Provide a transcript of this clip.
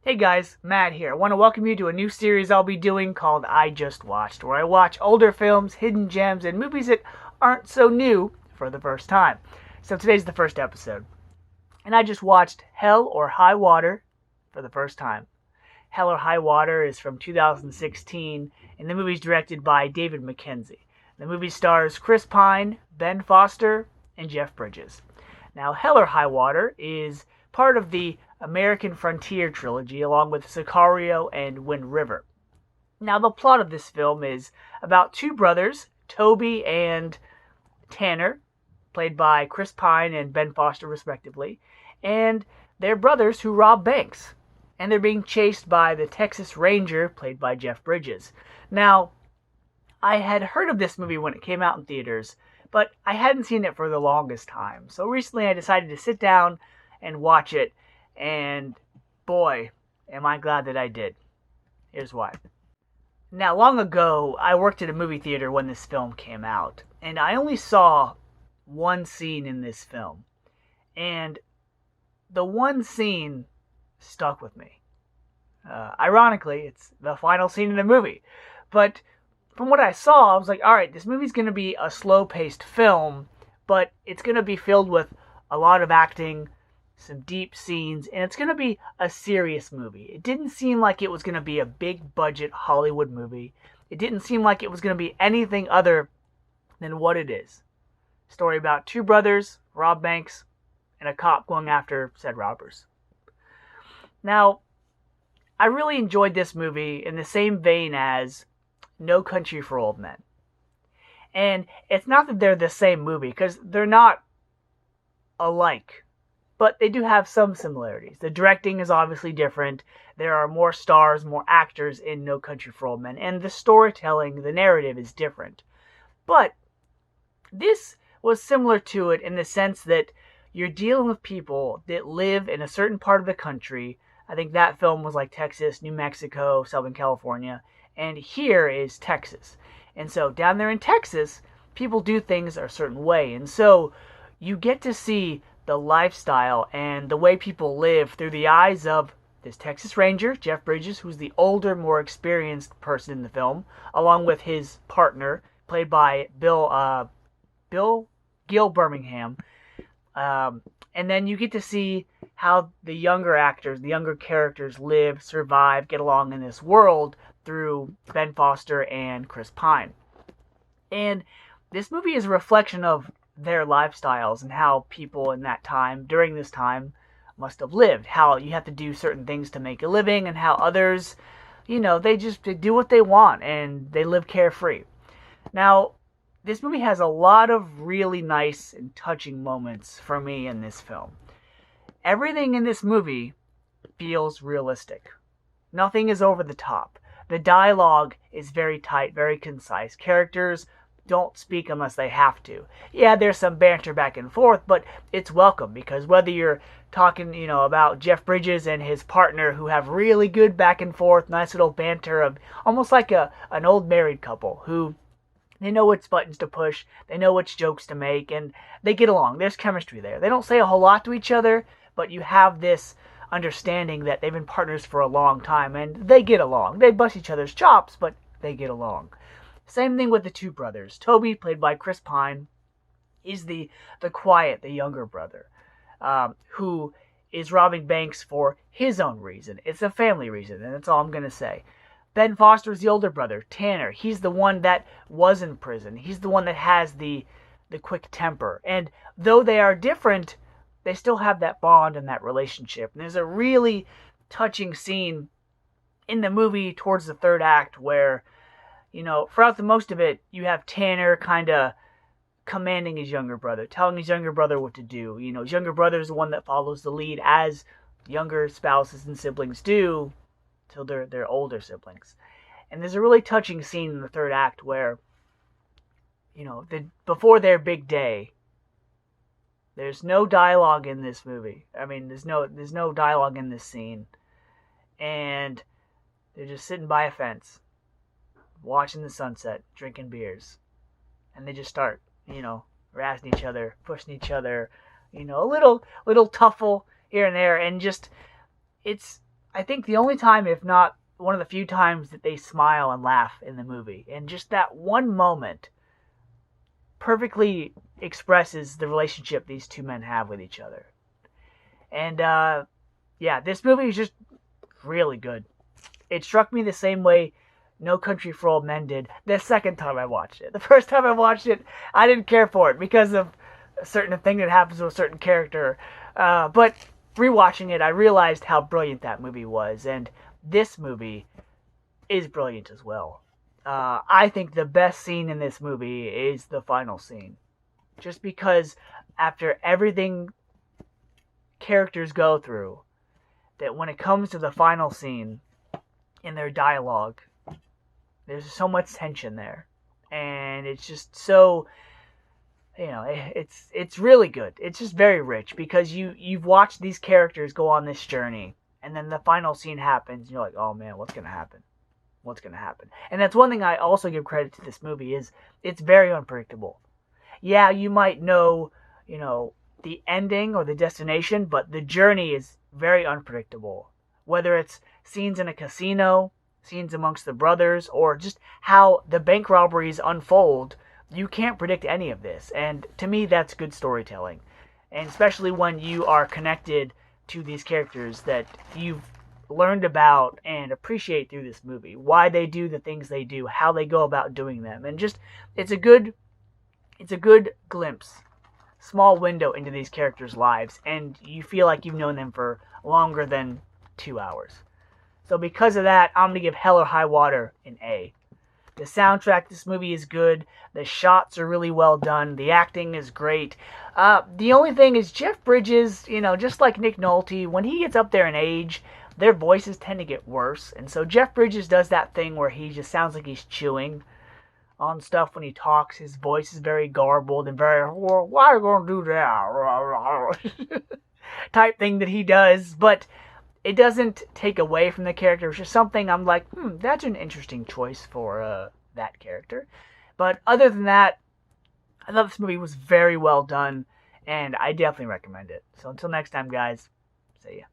Hey guys, Matt here. I want to welcome you to a new series I'll be doing called I Just Watched, where I watch older films, hidden gems, and movies that aren't so new for the first time. So today's the first episode. And I just watched Hell or High Water for the first time. Hell or High Water is from 2016, and the movie's directed by David Mackenzie. The movie stars Chris Pine, Ben Foster, and Jeff Bridges. Now, Hell or High Water is part of the American Frontier trilogy, along with Sicario and Wind River. Now, the plot of this film is about two brothers, Toby and Tanner, played by Chris Pine and Ben Foster, respectively, and they're brothers who rob banks. And they're being chased by the Texas Ranger, played by Jeff Bridges. Now, I had heard of this movie when it came out in theaters, but I hadn't seen it for the longest time. So recently I decided to sit down and watch it, and boy, am I glad that I did. Here's why. Now, long ago, I worked at a movie theater when this film came out, and I only saw one scene in this film. And the one scene stuck with me. Ironically, it's the final scene in the movie. But from what I saw, I was like, alright, this movie's going to be a slow-paced film, but it's going to be filled with a lot of acting, some deep scenes, and it's going to be a serious movie. It didn't seem like it was going to be a big-budget Hollywood movie. It didn't seem like it was going to be anything other than what it is. A story about two brothers, rob banks, and a cop going after said robbers. Now, I really enjoyed this movie in the same vein as No Country for Old Men. And it's not that they're the same movie, because they're not alike. But they do have some similarities. The directing is obviously different. There are more stars, more actors in No Country for Old Men. And the storytelling, the narrative is different. But this was similar to it in the sense that you're dealing with people that live in a certain part of the country. I think that film was like Texas, New Mexico, Southern California, and here is Texas. And so down there in Texas, people do things a certain way. And so you get to see the lifestyle and the way people live through the eyes of this Texas Ranger, Jeff Bridges, who's the older, more experienced person in the film, along with his partner, played by Gil Birmingham. And then you get to see how the younger actors, the younger characters live, survive, get along in this world through Ben Foster and Chris Pine. And this movie is a reflection of their lifestyles and how people in that time, during this time, must have lived. How you have to do certain things to make a living, and how others, they do what they want and they live carefree. Now, this movie has a lot of really nice and touching moments for me in this film. Everything in this movie feels realistic. Nothing is over the top. The dialogue is very tight, very concise. Characters don't speak unless they have to. Yeah, there's some banter back and forth, but it's welcome, because whether you're talking, about Jeff Bridges and his partner who have really good back and forth, nice little banter of almost like an old married couple who they know which buttons to push, they know which jokes to make, and they get along. There's chemistry there. They don't say a whole lot to each other, but you have this understanding that they've been partners for a long time, and they get along. They bust each other's chops, but they get along. Same thing with the two brothers. Toby, played by Chris Pine, is the quiet, the younger brother, who is robbing banks for his own reason. It's a family reason, and that's all I'm going to say. Ben Foster is the older brother, Tanner. He's the one that was in prison. He's the one that has the quick temper. And though they are different, they still have that bond and that relationship. And there's a really touching scene in the movie towards the third act where, throughout the most of it, you have Tanner kind of commanding his younger brother, telling his younger brother what to do. His younger brother is the one that follows the lead, as younger spouses and siblings do till they're older siblings. And there's a really touching scene in the third act where, before their big day, there's no dialogue in this movie. I mean, there's no dialogue in this scene. And they're just sitting by a fence, watching the sunset, drinking beers. And they just start, razzing each other, pushing each other, a little tuffle here and there. And just, it's I think the only time, if not one of the few times, that they smile and laugh in the movie. And just that one moment perfectly expresses the relationship these two men have with each other. And yeah, this movie is just really good. It struck me the same way No Country for Old Men did the second time I watched it. The first time I watched it, I didn't care for it because of a certain thing that happens to a certain character. But rewatching it, I realized how brilliant that movie was, and this movie is brilliant as well. I think the best scene in this movie is the final scene. Just because after everything characters go through, that when it comes to the final scene in their dialogue, there's so much tension there. And it's just so, it's really good. It's just very rich because you've watched these characters go on this journey, and then the final scene happens, and you're like, oh man, what's gonna happen? What's gonna happen? And that's one thing I also give credit to this movie is it's very unpredictable. Yeah, you might know, the ending or the destination, but the journey is very unpredictable. Whether it's scenes in a casino, scenes amongst the brothers, or just how the bank robberies unfold, you can't predict any of this. And to me, that's good storytelling. And especially when you are connected to these characters that you've learned about and appreciate through this movie. Why they do the things they do, how they go about doing them. And just, it's a good glimpse, small window into these characters' lives, and you feel like you've known them for longer than 2 hours. So because of that, I'm going to give Hell or High Water an A. The soundtrack, this movie is good. The shots are really well done. The acting is great. The only thing is Jeff Bridges, just like Nick Nolte, when he gets up there in age, their voices tend to get worse. And so Jeff Bridges does that thing where he just sounds like he's chewing on stuff when he talks. His voice is very garbled and very, well, why are you going to do that? type thing that he does. But it doesn't take away from the character. It's just something I'm like, that's an interesting choice for that character. But other than that, I thought this movie was very well done, and I definitely recommend it. So until next time, guys, see ya.